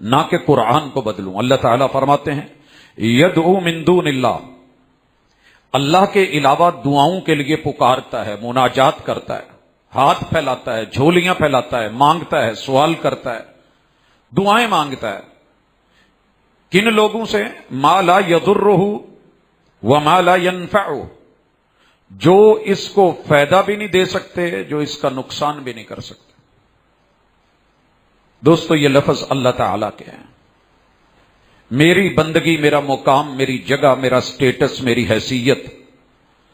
نہ کہ قرآن کو بدلوں۔ اللہ تعالیٰ فرماتے ہیں یدعو من دون اللہ، اللہ کے علاوہ دعاؤں کے لیے پکارتا ہے، مناجات کرتا ہے، ہاتھ پھیلاتا ہے، جھولیاں پھیلاتا ہے، مانگتا ہے، سوال کرتا ہے، دعائیں مانگتا ہے۔ کن لوگوں سے؟ ما لا یضرہ وما لا ینفعہ، جو اس کو فائدہ بھی نہیں دے سکتے، جو اس کا نقصان بھی نہیں کر سکتے۔ دوستو یہ لفظ اللہ تعالیٰ کے ہیں۔ میری بندگی، میرا مقام، میری جگہ، میرا سٹیٹس، میری حیثیت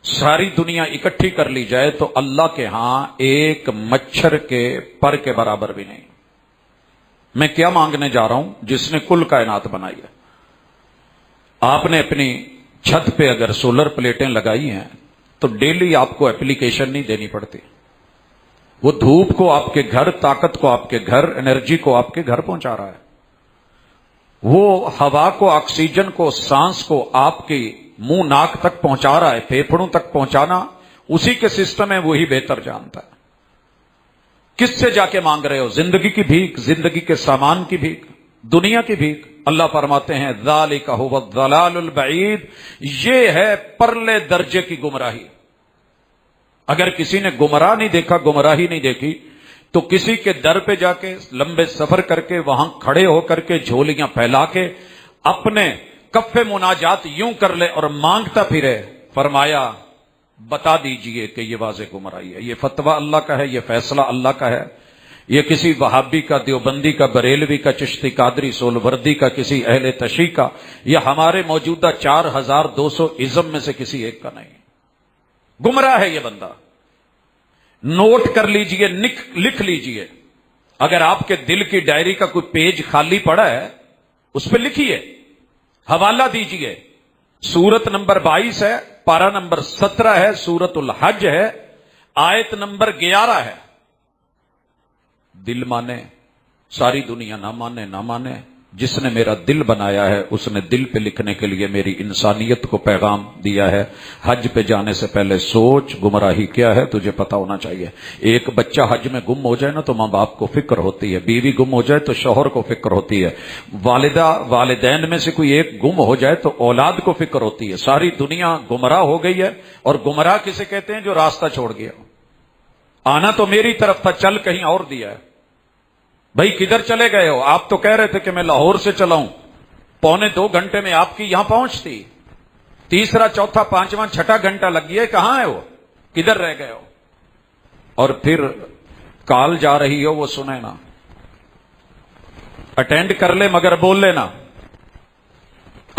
ساری دنیا اکٹھی کر لی جائے تو اللہ کے ہاں ایک مچھر کے پر کے برابر بھی نہیں۔ میں کیا مانگنے جا رہا ہوں جس نے کل کائنات بنائی ہے؟ آپ نے اپنی چھت پہ اگر سولر پلیٹیں لگائی ہیں تو ڈیلی آپ کو اپلیکیشن نہیں دینی پڑتی، وہ دھوپ کو آپ کے گھر، طاقت کو آپ کے گھر، انرجی کو آپ کے گھر پہنچا رہا ہے۔ وہ ہوا کو، آکسیجن کو، سانس کو آپ کی منہ ناک تک پہنچا رہا ہے، پھیپھڑوں تک پہنچانا اسی کے سسٹم ہے، وہی بہتر جانتا ہے۔ کس سے جا کے مانگ رہے ہو؟ زندگی کی بھیک، زندگی کے سامان کی بھیک، دنیا کی بھیک۔ اللہ فرماتے ہیں ذالک ھو الضلال البعید، یہ ہے پرلے درجے کی گمراہی۔ اگر کسی نے گمراہ نہیں دیکھا، گمراہی نہیں دیکھی، تو کسی کے در پہ جا کے لمبے سفر کر کے وہاں کھڑے ہو کر کے جھولیاں پھیلا کے اپنے کف مناجات یوں کر لے اور مانگتا پھرے۔ فرمایا بتا دیجئے کہ یہ واضح گمراہی ہے۔ یہ فتویٰ اللہ کا ہے، یہ فیصلہ اللہ کا ہے، یہ کسی وہابی کا، دیوبندی کا، بریلوی کا، چشتی قادری، سولوردی کا، کسی اہل تشیع کا، یا ہمارے موجودہ 4200 ازم میں سے کسی ایک کا نہیں۔ گمراہ ہے یہ بندہ۔ نوٹ کر لیجئے، لکھ لیجئے، اگر آپ کے دل کی ڈائری کا کوئی پیج خالی پڑا ہے اس پہ لکھیے، حوالہ دیجئے۔ سورت نمبر 22 ہے، پارہ نمبر 17 ہے، سورت الحج ہے، آیت نمبر 11 ہے۔ دل مانے، ساری دنیا نہ مانے، نہ مانے، جس نے میرا دل بنایا ہے اس نے دل پہ لکھنے کے لیے میری انسانیت کو پیغام دیا ہے۔ حج پہ جانے سے پہلے سوچ گمراہی کیا ہے، تجھے پتا ہونا چاہیے۔ ایک بچہ حج میں گم ہو جائے نا تو ماں باپ کو فکر ہوتی ہے، بیوی گم ہو جائے تو شوہر کو فکر ہوتی ہے، والدین میں سے کوئی ایک گم ہو جائے تو اولاد کو فکر ہوتی ہے۔ ساری دنیا گمراہ ہو گئی ہے، اور گمراہ کسے کہتے ہیں؟ جو راستہ چھوڑ گیا۔ آنا تو میری طرف تھا، چل کہیں اور دیا ہے۔ بھائی کدھر چلے گئے ہو؟ آپ تو کہہ رہے تھے کہ میں لاہور سے چلا ہوں، 2.25 گھنٹے میں آپ کی یہاں پہنچتی، تیسرا، چوتھا، پانچواں، چھٹا گھنٹہ لگ گیا، کہاں ہے وہ؟ کدھر رہ گئے ہو؟ اور پھر کال جا رہی ہو وہ سنے نا، اٹینڈ کر لے مگر بول لینا،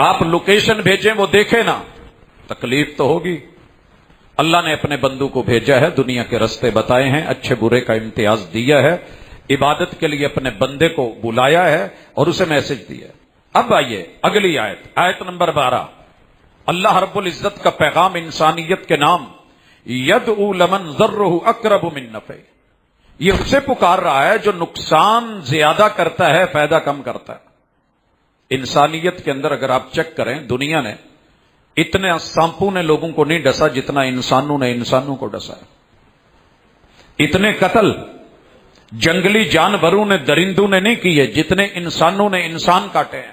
آپ لوکیشن بھیجیں وہ دیکھے نا، تکلیف تو ہوگی۔ اللہ نے اپنے بندوں کو بھیجا ہے، دنیا کے رستے بتائے ہیں، اچھے برے کا امتیاز دیا ہے، عبادت کے لیے اپنے بندے کو بلایا ہے اور اسے میسج دیا ہے۔ اب آئیے اگلی آیت، آیت نمبر 12۔ اللہ رب العزت کا پیغام انسانیت کے نام، یدعو لمن ضرہ اقرب من نفع، یہ اس سے پکار رہا ہے جو نقصان زیادہ کرتا ہے، فائدہ کم کرتا ہے۔ انسانیت کے اندر اگر آپ چیک کریں، دنیا نے اتنے سانپوں نے لوگوں کو نہیں ڈسا جتنا انسانوں نے انسانوں کو ڈسا ہے۔ اتنے قتل جنگلی جانوروں نے، درندوں نے نہیں کیے جتنے انسانوں نے انسان کاٹے ہیں۔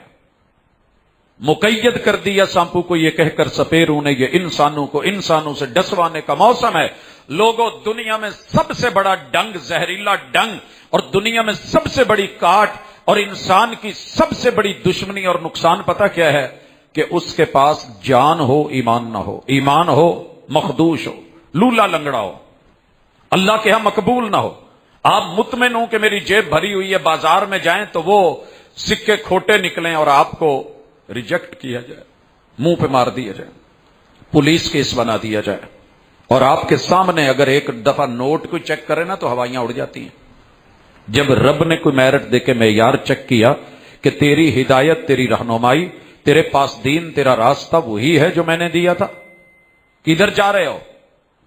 مقید کر دیا سانپوں کو یہ کہہ کر سپیروں نے، یہ انسانوں کو انسانوں سے ڈسوانے کا موسم ہے۔ لوگوں، دنیا میں سب سے بڑا ڈنگ، زہریلا ڈنگ، اور دنیا میں سب سے بڑی کاٹ اور انسان کی سب سے بڑی دشمنی اور نقصان پتہ کیا ہے؟ کہ اس کے پاس جان ہو، ایمان نہ ہو، ایمان ہو مخدوش ہو، لولا لنگڑا ہو، اللہ کے ہاں مقبول نہ ہو۔ آپ مطمئن ہوں کہ میری جیب بھری ہوئی ہے، بازار میں جائیں تو وہ سکے کھوٹے نکلیں اور آپ کو ریجیکٹ کیا جائے، منہ پہ مار دیا جائے، پولیس کیس بنا دیا جائے، اور آپ کے سامنے اگر ایک دفعہ نوٹ کوئی چیک کرے نا تو ہوائیاں اڑ جاتی ہیں۔ جب رب نے کوئی میرٹ دے کے معیار چیک کیا کہ تیری ہدایت، تیری رہنمائی، تیرے پاس دین، تیرا راستہ وہی ہے جو میں نے دیا تھا، کدھر جا رہے ہو؟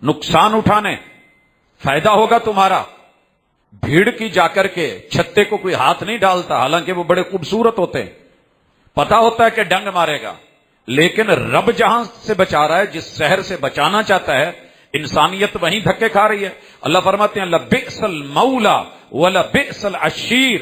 نقصان اٹھانے، فائدہ ہوگا تمہارا۔ بھیڑ کی جا کر کے چھتے کو کوئی ہاتھ نہیں ڈالتا، حالانکہ وہ بڑے خوبصورت ہوتے ہیں، پتا ہوتا ہے کہ ڈنگ مارے گا، لیکن رب جہاں سے بچا رہا ہے، جس شہر سے بچانا چاہتا ہے، انسانیت وہیں دھکے کھا رہی ہے۔ اللہ فرماتے ہیں لبئس المولا ولبئس العشیر،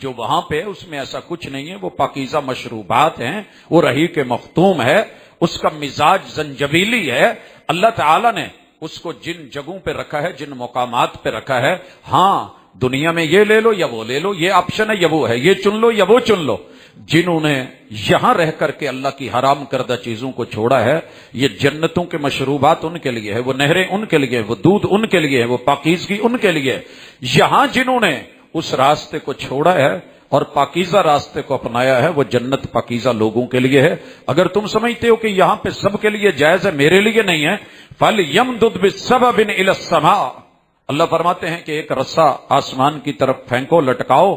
جو وہاں پہ ہے اس میں ایسا کچھ نہیں ہے، وہ پاکیزہ مشروبات ہیں، وہ رحیق مختوم ہے، اس کا مزاج زنجبیلی ہے۔ اللہ تعالیٰ نے اس کو جن جگہوں پہ رکھا ہے، جن مقامات پہ رکھا ہے، ہاں دنیا میں یہ لے لو یا وہ لے لو، یہ آپشن ہے یا وہ ہے، یہ چن لو یا وہ چن لو۔ جنہوں نے یہاں رہ کر کے اللہ کی حرام کردہ چیزوں کو چھوڑا ہے، یہ جنتوں کے مشروبات ان کے لیے ہے، وہ نہریں ان کے لیے، وہ دودھ ان کے لیے ہے، وہ پاکیزگی ان کے لیے۔ یہاں جنہوں نے اس راستے کو چھوڑا ہے اور پاکیزہ راستے کو اپنایا ہے، وہ جنت پاکیزہ لوگوں کے لیے ہے۔ اگر تم سمجھتے ہو کہ یہاں پہ سب کے لیے جائز ہے، میرے لیے نہیں ہے، فَلْيَمْدُدْ بِالسَّبَبٍ إِلَى السَّمَاءِ، اللہ فرماتے ہیں کہ ایک رسہ آسمان کی طرف پھینکو، لٹکاؤ،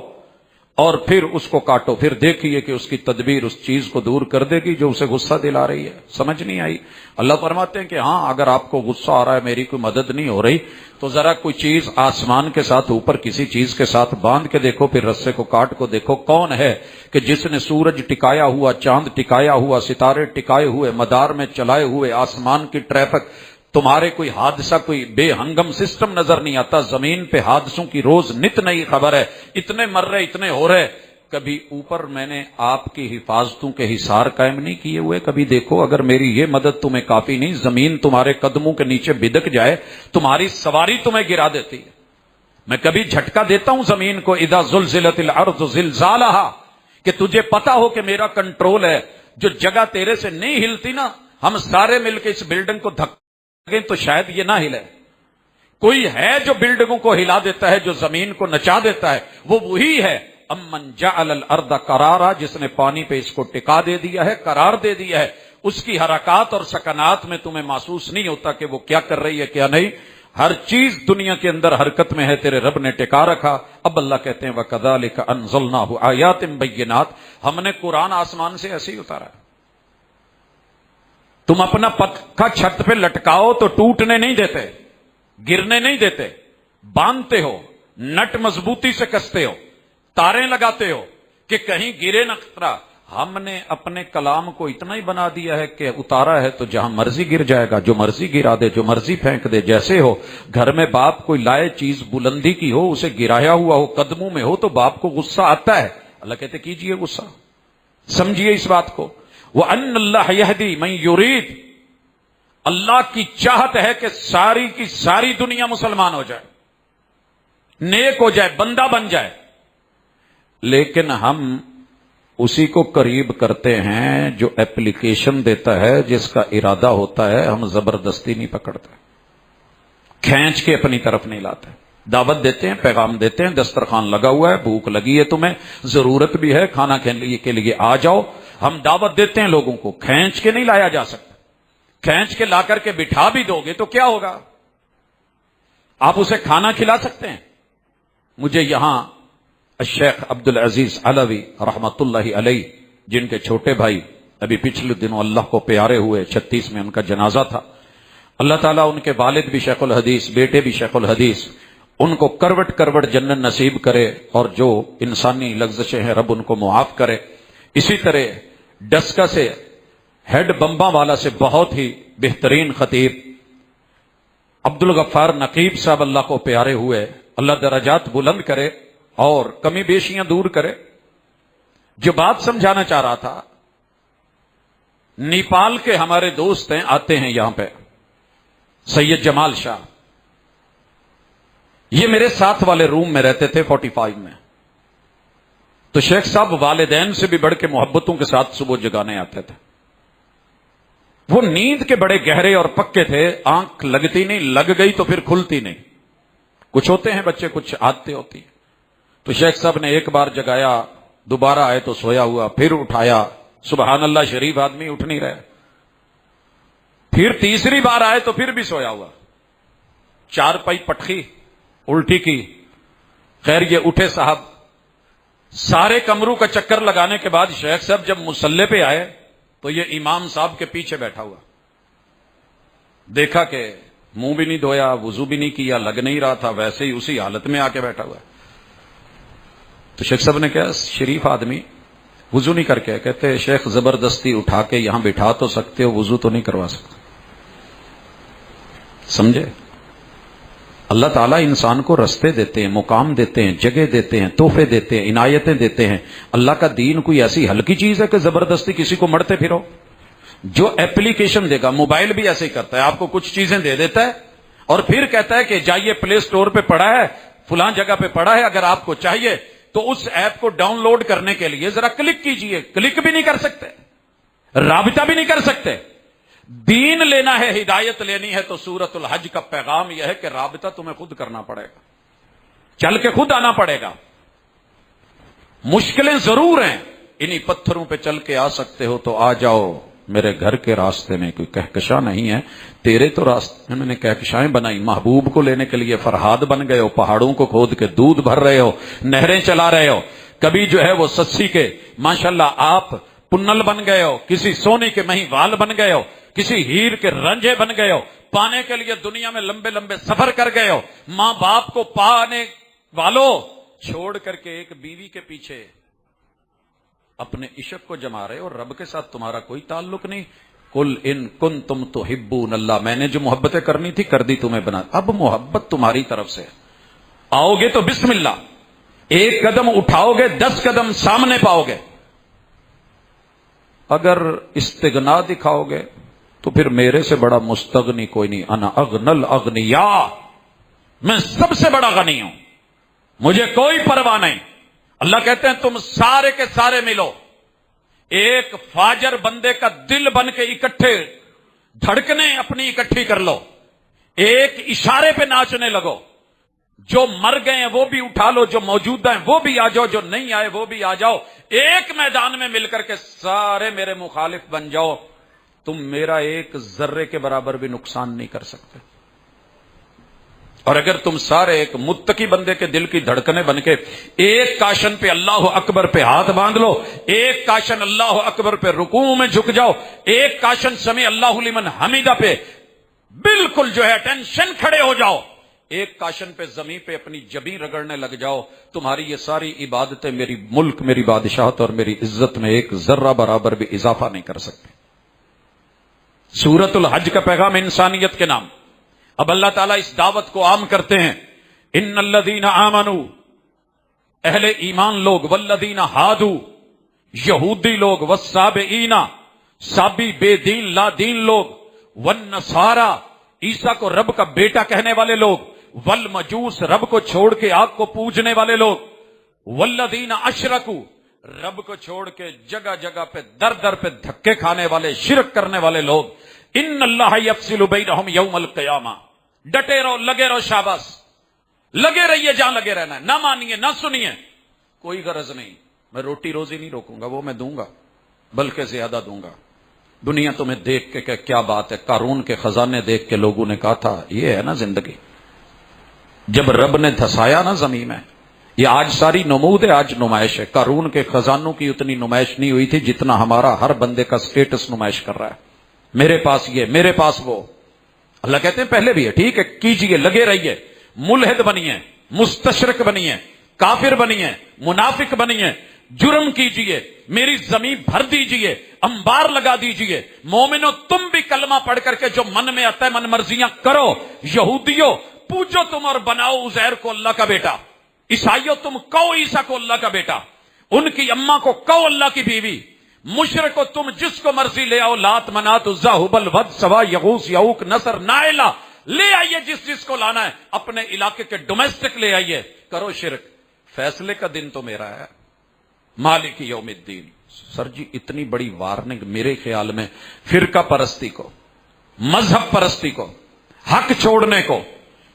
اور پھر اس کو کاٹو، پھر دیکھیے کہ اس کی تدبیر اس چیز کو دور کر دے گی جو اسے غصہ دلا رہی ہے۔ سمجھ نہیں آئی؟ اللہ فرماتے ہیں کہ ہاں اگر آپ کو غصہ آ رہا ہے، میری کوئی مدد نہیں ہو رہی، تو ذرا کوئی چیز آسمان کے ساتھ اوپر کسی چیز کے ساتھ باندھ کے دیکھو، پھر رسے کو کاٹ کو دیکھو، کون ہے کہ جس نے سورج ٹکایا ہوا، چاند ٹکایا ہوا، ستارے ٹکائے ہوئے، مدار میں چلائے ہوئے، آسمان کی ٹریفک، تمہارے کوئی حادثہ، کوئی بے ہنگم سسٹم نظر نہیں آتا، زمین پہ حادثوں کی روز نت نئی خبر ہے، اتنے مر رہے، اتنے ہو رہے۔ کبھی اوپر میں نے آپ کی حفاظتوں کے حصار قائم نہیں کیے ہوئے؟ کبھی دیکھو، اگر میری یہ مدد تمہیں کافی نہیں، زمین تمہارے قدموں کے نیچے بدک جائے، تمہاری سواری تمہیں گرا دیتی ہے۔ میں کبھی جھٹکا دیتا ہوں زمین کو، اذا زلزلت الارض زلزالہا، کہ تجھے پتا ہو کہ میرا کنٹرول ہے۔ جو جگہ تیرے سے نہیں ہلتی نا، ہم سارے مل کے اس بلڈنگ کو تو شاید یہ نہ ہلے۔ کوئی ہے جو بلڈنگوں کو ہلا دیتا ہے، جو زمین کو نچا دیتا ہے، وہ وہی ہے۔ امن جعل الارض قرارا، جس نے پانی پہ اس کو ٹکا دے دیا ہے، قرار دے دیا ہے، اس کی حرکات اور سکنات میں تمہیں محسوس نہیں ہوتا کہ وہ کیا کر رہی ہے کیا نہیں۔ ہر چیز دنیا کے اندر حرکت میں ہے، تیرے رب نے ٹکا رکھا۔ اب اللہ کہتے ہیں وَكَذَلِكَ أَنزَلْنَاهُ آيَاتٍ بَيِّنَاتٍ، ہم نے قرآن آسمان سے ایسے ہی اتارا ہے۔ تم اپنا پکا چھت پہ لٹکاؤ تو ٹوٹنے نہیں دیتے، گرنے نہیں دیتے، باندھتے ہو، نٹ مضبوطی سے کستے ہو، تاریں لگاتے ہو کہ کہیں گرے نہ خطرہ۔ ہم نے اپنے کلام کو اتنا ہی بنا دیا ہے کہ اتارا ہے تو جہاں مرضی گر جائے گا، جو مرضی گرا دے، جو مرضی پھینک دے۔ جیسے ہو گھر میں باپ کوئی لائے چیز بلندی کی ہو، اسے گرایا ہوا ہو، قدموں میں ہو، تو باپ کو غصہ آتا ہے۔ اللہ کہتے کیجئے غصہ، سمجھیے اس بات کو۔ وَأَنَّ اللَّهَ يَهْدِي مَن يُرِيدُ، اللہ کی چاہت ہے کہ ساری کی ساری دنیا مسلمان ہو جائے، نیک ہو جائے، بندہ بن جائے، لیکن ہم اسی کو قریب کرتے ہیں جو ایپلیکیشن دیتا ہے، جس کا ارادہ ہوتا ہے، ہم زبردستی نہیں پکڑتے، کھینچ کے اپنی طرف نہیں لاتے۔ دعوت دیتے ہیں، پیغام دیتے ہیں، دسترخوان لگا ہوا ہے، بھوک لگی ہے، تمہیں ضرورت بھی ہے، کھانا کے لیے آ جاؤ۔ ہم دعوت دیتے ہیں لوگوں کو، کھینچ کے نہیں لایا جا سکتا۔ کھینچ کے لا کر کے بٹھا بھی دو گے تو کیا ہوگا؟ آپ اسے کھانا کھلا سکتے ہیں؟ مجھے یہاں الشیخ عبدالعزیز علوی رحمت اللہ علیہ، جن کے چھوٹے بھائی ابھی پچھلے دنوں اللہ کو پیارے ہوئے، 36 میں ان کا جنازہ تھا، اللہ تعالیٰ ان کے والد بھی شیخ الحدیث، بیٹے بھی شیخ الحدیث، ان کو کروٹ کروٹ جنت نصیب کرے، اور جو انسانی لغزشیں ہیں رب ان کو معاف کرے۔ اسی طرح ڈسکا سے ہیڈ بمبا والا سے بہت ہی بہترین خطیب عبدالغفار نقیب صاحب اللہ کو پیارے ہوئے، اللہ درجات بلند کرے اور کمی بیشیاں دور کرے۔ جو بات سمجھانا چاہ رہا تھا، نیپال کے ہمارے دوست ہیں، آتے ہیں یہاں پہ، سید جمال شاہ، یہ میرے ساتھ والے روم میں رہتے تھے 45 میں۔ تو شیخ صاحب والدین سے بھی بڑھ کے محبتوں کے ساتھ صبح جگانے آتے تھے۔ وہ نیند کے بڑے گہرے اور پکے تھے، آنکھ لگتی نہیں، لگ گئی تو پھر کھلتی نہیں۔ کچھ ہوتے ہیں بچے، کچھ عادتیں ہوتی ہیں۔ تو شیخ صاحب نے ایک بار جگایا، دوبارہ آئے تو سویا ہوا، پھر اٹھایا، سبحان اللہ، شریف آدمی اٹھ نہیں رہے۔ پھر تیسری بار آئے تو پھر بھی سویا ہوا، چار پائی پٹخی الٹی کی۔ خیر یہ اٹھے صاحب، سارے کمروں کا چکر لگانے کے بعد شیخ صاحب جب مصلی پہ آئے تو یہ امام صاحب کے پیچھے بیٹھا ہوا، دیکھا کہ منہ بھی نہیں دھویا، وضو بھی نہیں کیا، لگ نہیں رہا تھا، ویسے ہی اسی حالت میں آ کے بیٹھا ہوا ہے۔ تو شیخ صاحب نے کہا شریف آدمی وضو نہیں کر کے، کہتے شیخ زبردستی اٹھا کے یہاں بٹھا تو سکتے ہو، وضو تو نہیں کروا سکتے۔ سمجھے؟ اللہ تعالیٰ انسان کو رستے دیتے ہیں، مقام دیتے ہیں، جگہ دیتے ہیں، تحفے دیتے ہیں، عنایتیں دیتے ہیں۔ اللہ کا دین کوئی ایسی ہلکی چیز ہے کہ زبردستی کسی کو مرتے پھرو؟ جو ایپلیکیشن دے گا، موبائل بھی ایسے ہی کرتا ہے، آپ کو کچھ چیزیں دے دیتا ہے اور پھر کہتا ہے کہ جائیے پلے سٹور پہ پڑا ہے، فلاں جگہ پہ پڑا ہے، اگر آپ کو چاہیے تو اس ایپ کو ڈاؤن لوڈ کرنے کے لیے ذرا کلک کیجئے۔ کلک بھی نہیں کر سکتے، رابطہ بھی نہیں کر سکتے۔ دین لینا ہے، ہدایت لینی ہے تو سورۃ الحج کا پیغام یہ ہے کہ رابطہ تمہیں خود کرنا پڑے گا، چل کے خود آنا پڑے گا۔ مشکلیں ضرور ہیں، انہی پتھروں پہ چل کے آ سکتے ہو تو آ جاؤ۔ میرے گھر کے راستے میں کوئی کہکشاں نہیں ہے، تیرے تو راستے میں نے کہکشائیں بنائی۔ محبوب کو لینے کے لیے فرہاد بن گئے ہو، پہاڑوں کو کھود کے دودھ بھر رہے ہو، نہریں چلا رہے ہو، کبھی جو ہے وہ سسی کے ماشاءاللہ آپ پنل بن گئے ہو، کسی سونے کے مہی وال بن گئے ہو، کسی ہیر کے رنجے بن گئے ہو، پانے کے لیے دنیا میں لمبے لمبے سفر کر گئے ہو، ماں باپ کو پانے والوں چھوڑ کر کے ایک بیوی کے پیچھے اپنے عشق کو جما رہے ہو، رب کے ساتھ تمہارا کوئی تعلق نہیں۔ قل ان کنتم تحبون اللہ، میں نے جو محبتیں کرنی تھی کر دی، تمہیں بنا۔ اب محبت تمہاری طرف سے، آؤ گے تو بسم اللہ، ایک قدم اٹھاؤ گے 10 قدم سامنے پاؤ گے۔ اگر استغنا دکھاؤ گے تو پھر میرے سے بڑا مستغنی کوئی نہیں، انا اغنى الاغنیاء، میں سب سے بڑا غنی ہوں، مجھے کوئی پرواہ نہیں۔ اللہ کہتے ہیں تم سارے کے سارے ملو، ایک فاجر بندے کا دل بن کے اکٹھے دھڑکنے اپنی اکٹھی کر لو، ایک اشارے پہ ناچنے لگو، جو مر گئے ہیں وہ بھی اٹھا لو، جو موجود ہیں وہ بھی آ جاؤ، جو نہیں آئے وہ بھی آ جاؤ، ایک میدان میں مل کر کے سارے میرے مخالف بن جاؤ، تم میرا ایک ذرے کے برابر بھی نقصان نہیں کر سکتے۔ اور اگر تم سارے ایک متقی بندے کے دل کی دھڑکنے بن کے ایک کاشن پہ اللہ اکبر پہ ہاتھ باندھ لو، ایک کاشن اللہ اکبر پہ رکوع میں جھک جاؤ، ایک کاشن سمیع اللہ لمن حمیدہ پہ بالکل جو ہے ٹینشن کھڑے ہو جاؤ، ایک کاشن پہ زمین پہ اپنی جبیں رگڑنے لگ جاؤ، تمہاری یہ ساری عبادتیں میری ملک، میری بادشاہت اور میری عزت میں ایک ذرہ برابر بھی اضافہ نہیں کر سکتے۔ سورۃ الحج کا پیغام انسانیت کے نام۔ اب اللہ تعالیٰ اس دعوت کو عام کرتے ہیں، ان الذین آمنوا، اہل ایمان لوگ، والذین ہادوا، یہودی لوگ، والسابئین، سابی بے دین لا دین لوگ، والنصارى، عیسیٰ کو رب کا بیٹا کہنے والے لوگ، والمجوس، رب کو چھوڑ کے آگ کو پوجنے والے لوگ، والذین اشرکوا، رب کو چھوڑ کے جگہ جگہ پہ در در پہ دھکے کھانے والے، شرک کرنے والے لوگ، ان اللہ یفصل بینہم یوم القیامہ، ڈٹے رہو، لگے رہو، شاباش، لگے رہیے جہاں لگے رہنا ہے، نہ مانیے نہ سنیے، کوئی غرض نہیں، میں روٹی روزی نہیں روکوں گا، وہ میں دوں گا بلکہ زیادہ دوں گا۔ دنیا تمہیں دیکھ کے کہ کیا بات ہے، قارون کے خزانے دیکھ کے لوگوں نے کہا تھا یہ ہے نا زندگی، جب رب نے دھسایا نا زمین میں، یہ آج ساری نمود ہے، آج نمائش ہے۔ قارون کے خزانوں کی اتنی نمائش نہیں ہوئی تھی جتنا ہمارا ہر بندے کا سٹیٹس نمائش کر رہا ہے، میرے پاس یہ، میرے پاس وہ۔ اللہ کہتے ہیں پہلے بھی ہے، ٹھیک ہے، کیجئے، لگے رہیے، ملحد بنیے، مستشرک بنیے، کافر بنیے، منافق بنیے، جرم کیجئے، میری زمین بھر دیجئے، انبار لگا دیجئے۔ مومنو تم بھی کلمہ پڑھ کر کے جو من میں آتا ہے من مرضیاں کرو۔ یہودیوں پوجو تم اور بناؤ عزیر کو اللہ کا بیٹا، عیسائیوں تم کہو عیسیٰ کو اللہ کا بیٹا، ان کی اماں کو کہو اللہ کی بیوی، مشرکو تم جس کو مرضی لے آؤ، لات منات عزا ہبل ود سوا یغوث یعوق نصر نائلہ، لے آئیے جس کو لانا ہے، اپنے علاقے کے ڈومیسٹک لے آئیے، کرو شرک، فیصلے کا دن تو میرا ہے، مالک یوم الدین۔ سر جی اتنی بڑی وارننگ میرے خیال میں فرقہ پرستی کو، مذہب پرستی کو، حق چھوڑنے کو،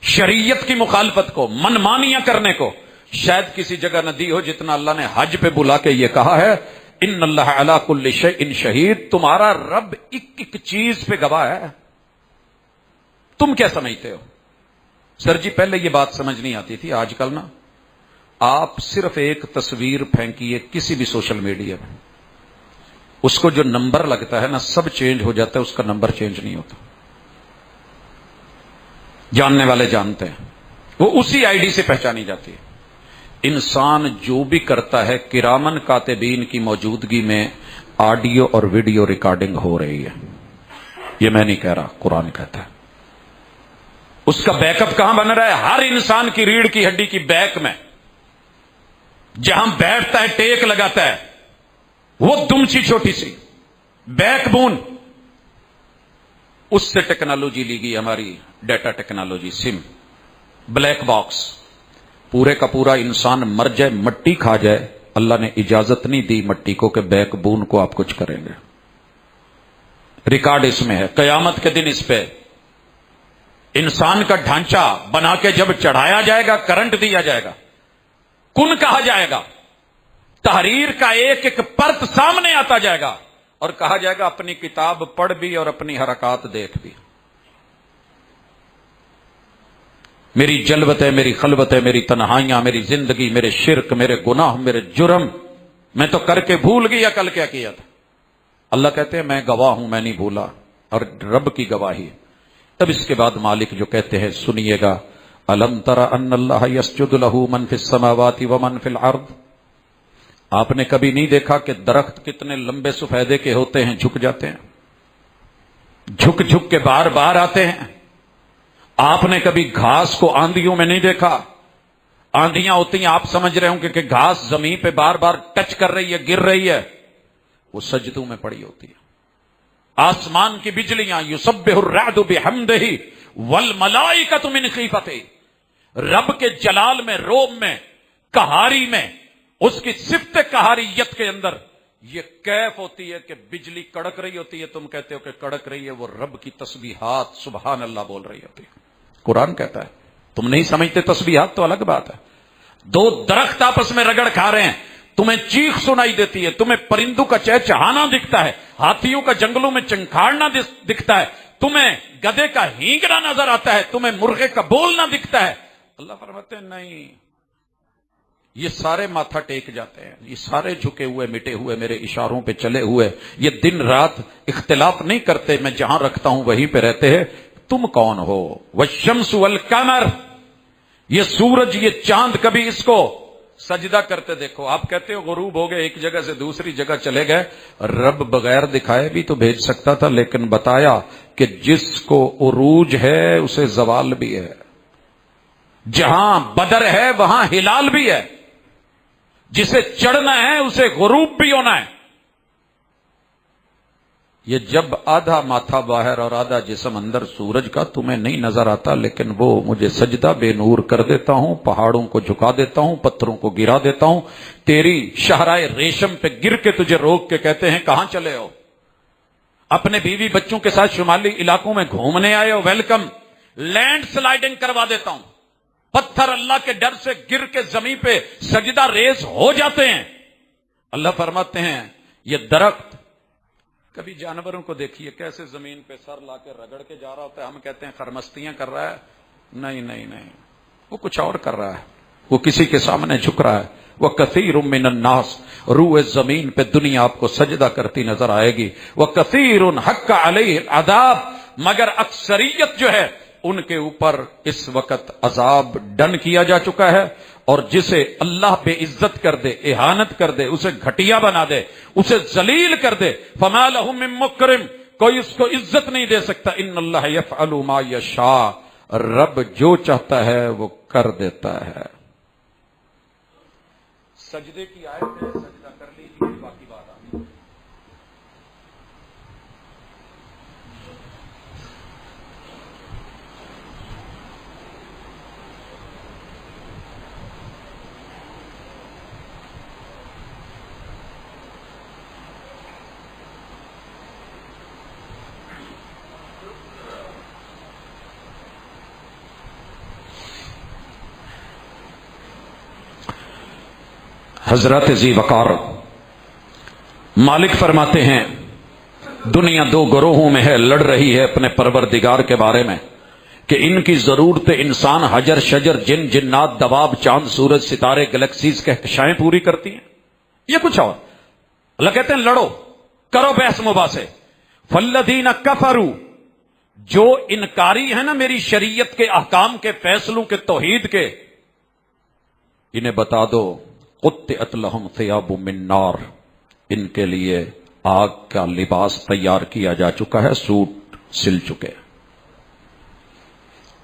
شریعت کی مخالفت کو، منمانیاں کرنے کو شاید کسی جگہ نہ دی ہو جتنا اللہ نے حج پہ بلا کے یہ کہا ہے، ان اللہ علی کل شیء شہید، تمہارا رب ایک ایک چیز پہ گواہ ہے۔ تم کیا سمجھتے ہو؟ سر جی پہلے یہ بات سمجھ نہیں آتی تھی، آج کل نا آپ صرف ایک تصویر پھینکیے کسی بھی سوشل میڈیا میں، اس کو جو نمبر لگتا ہے نا سب چینج ہو جاتا ہے، اس کا نمبر چینج نہیں ہوتا۔ جاننے والے جانتے ہیں، وہ اسی آئی ڈی سے پہچانی جاتی ہے۔ انسان جو بھی کرتا ہے کرامن کاتبین کی موجودگی میں آڈیو اور ویڈیو ریکارڈنگ ہو رہی ہے، یہ میں نہیں کہہ رہا، قرآن کہتا ہے۔ اس کا بیک اپ کہاں بن رہا ہے؟ ہر انسان کی ریڑھ کی ہڈی کی بیک میں، جہاں بیٹھتا ہے ٹیک لگاتا ہے، وہ دمچی چھوٹی سی بیک بون، اس سے ٹیکنالوجی لی گئی ہماری ڈیٹا ٹیکنالوجی، سم، بلیک باکس، پورے کا پورا انسان مر جائے، مٹی کھا جائے، اللہ نے اجازت نہیں دی مٹی کو کہ بیک بون کو آپ کچھ کریں گے، ریکارڈ اس میں ہے۔ قیامت کے دن اس پہ انسان کا ڈھانچہ بنا کے جب چڑھایا جائے گا، کرنٹ دیا جائے گا، کن کہا جائے گا، تحریر کا ایک ایک پرت سامنے آتا جائے گا اور کہا جائے گا اپنی کتاب پڑھ بھی اور اپنی حرکات دیکھ بھی، میری جلوتیں، میری خلوتیں، میری تنہائیاں، میری زندگی، میرے شرک، میرے گناہ، میرے جرم، میں تو کر کے بھول گیا کل کیا کیا تھا۔ اللہ کہتے ہیں میں گواہ ہوں، میں نہیں بھولا، اور رب کی گواہی۔ تب اس کے بعد مالک جو کہتے ہیں سنیے گا، الم تر ان اللہ یسجد لہ من فی السماوات ومن فی الارض، آپ نے کبھی نہیں دیکھا کہ درخت کتنے لمبے سفیدے کے ہوتے ہیں، جھک جاتے ہیں، جھک جھک کے بار بار آتے ہیں۔ آپ نے کبھی گھاس کو آندھیوں میں نہیں دیکھا، آندھیاں ہوتی ہیں، آپ سمجھ رہے ہوں کہ گھاس زمین پہ بار بار ٹچ کر رہی ہے، گر رہی ہے، وہ سجدوں میں پڑی ہوتی ہے۔ آسمان کی بجلیاں، یسبح الرعد بحمدہ والملائکۃ من خیفتہ، رب کے جلال میں، روب میں، قہاری میں، اس کی صفت قہاریت کے اندر یہ کیف ہوتی ہے کہ بجلی کڑک رہی ہوتی ہے، تم کہتے ہو کہ کڑک رہی ہے، وہ رب کی تسبیحات سبحان اللہ بول رہی ہوتی ہے۔ قرآن کہتا ہے، تم نہیں سمجھتے تسبیحات تو الگ بات ہے۔ دو درخت آپس میں رگڑ کھا رہے ہیں، تمہیں چیخ سنائی دیتی ہے، تمہیں پرندوں کا چہچہانا دکھتا ہے، ہاتھیوں کا جنگلوں میں چنکھاڑنا دکھتا ہے، تمہیں گدے کا ہینکنا نظر آتا ہے، تمہیں مرغے کا بولنا دکھتا ہے۔ اللہ فرماتے ہیں نہیں، یہ سارے ماتھا ٹیک جاتے ہیں، یہ سارے جھکے ہوئے مٹے ہوئے میرے اشاروں پہ چلے ہوئے، یہ دن رات اختلاف نہیں کرتے، میں جہاں رکھتا ہوں وہیں پہ رہتے ہیں۔ تم کون ہو؟ والشمس والقمر، یہ سورج، یہ چاند، کبھی اس کو سجدہ کرتے دیکھو؟ آپ کہتے ہو غروب ہو گئے، ایک جگہ سے دوسری جگہ چلے گئے، رب بغیر دکھائے بھی تو بھیج سکتا تھا، لیکن بتایا کہ جس کو عروج ہے اسے زوال بھی ہے، جہاں بدر ہے وہاں ہلال بھی ہے، جسے چڑھنا ہے اسے غروب بھی ہونا ہے۔ یہ جب آدھا ماتھا باہر اور آدھا جسم اندر سورج کا تمہیں نہیں نظر آتا، لیکن وہ مجھے سجدہ بے نور کر دیتا ہوں، پہاڑوں کو جھکا دیتا ہوں، پتھروں کو گرا دیتا ہوں، تیری شاہراہ ریشم پہ گر کے تجھے روک کے کہتے ہیں کہاں چلے ہو؟ اپنے بیوی بچوں کے ساتھ شمالی علاقوں میں گھومنے آئے ہو، ویلکم، لینڈ سلائیڈنگ کروا دیتا ہوں، پتھر اللہ کے ڈر سے گر کے زمین پہ سجدہ ریز ہو جاتے ہیں۔ اللہ فرماتے ہیں یہ درخت، کبھی جانوروں کو دیکھیے کیسے زمین پہ سر لا کے رگڑ کے جا رہا ہوتا ہے، ہم کہتے ہیں خرمستیاں کر رہا ہے، نہیں نہیں نہیں، وہ کچھ اور کر رہا ہے، وہ کسی کے سامنے جھک رہا ہے۔ وَكَثِيرٌ مِّنَ النَّاسِ، روح زمین پہ دنیا آپ کو سجدہ کرتی نظر آئے گی۔ وَكَثِيرٌ حَقَّ عَلَيْهِ الْعَذَابُ، مگر اکثریت جو ہے ان کے اوپر اس وقت عذاب ڈن کیا جا چکا ہے، اور جسے اللہ بے عزت کر دے، اہانت کر دے، اسے گھٹیا بنا دے، اسے ذلیل کر دے، فَمَا لَهُم مِّن مُكْرِمٍ، کوئی اس کو عزت نہیں دے سکتا۔ ان اللہ یفعل ما یشاء، رب جو چاہتا ہے وہ کر دیتا ہے۔ سجدے کی آیت ہے، سجدہ کر لیجیے، باقی بات آگے۔ حضرت ذی وقار مالک فرماتے ہیں دنیا دو گروہوں میں ہے، لڑ رہی ہے اپنے پروردگار کے بارے میں کہ ان کی ضرورت انسان، حجر شجر، جن جنات، دواب، چاند سورج ستارے، گلیکسیز کہکشائیں پوری کرتی ہیں، یہ کچھ اور۔ اللہ کہتے ہیں لڑو، کرو بحث مباحثے۔ فالذین کفروا، جو انکاری ہے نا میری شریعت کے احکام کے، فیصلوں کے، توحید کے، انہیں بتا دو قطعت لہم ثیاب من نار، ان کے لیے آگ کا لباس تیار کیا جا چکا ہے، سوٹ سل چکے۔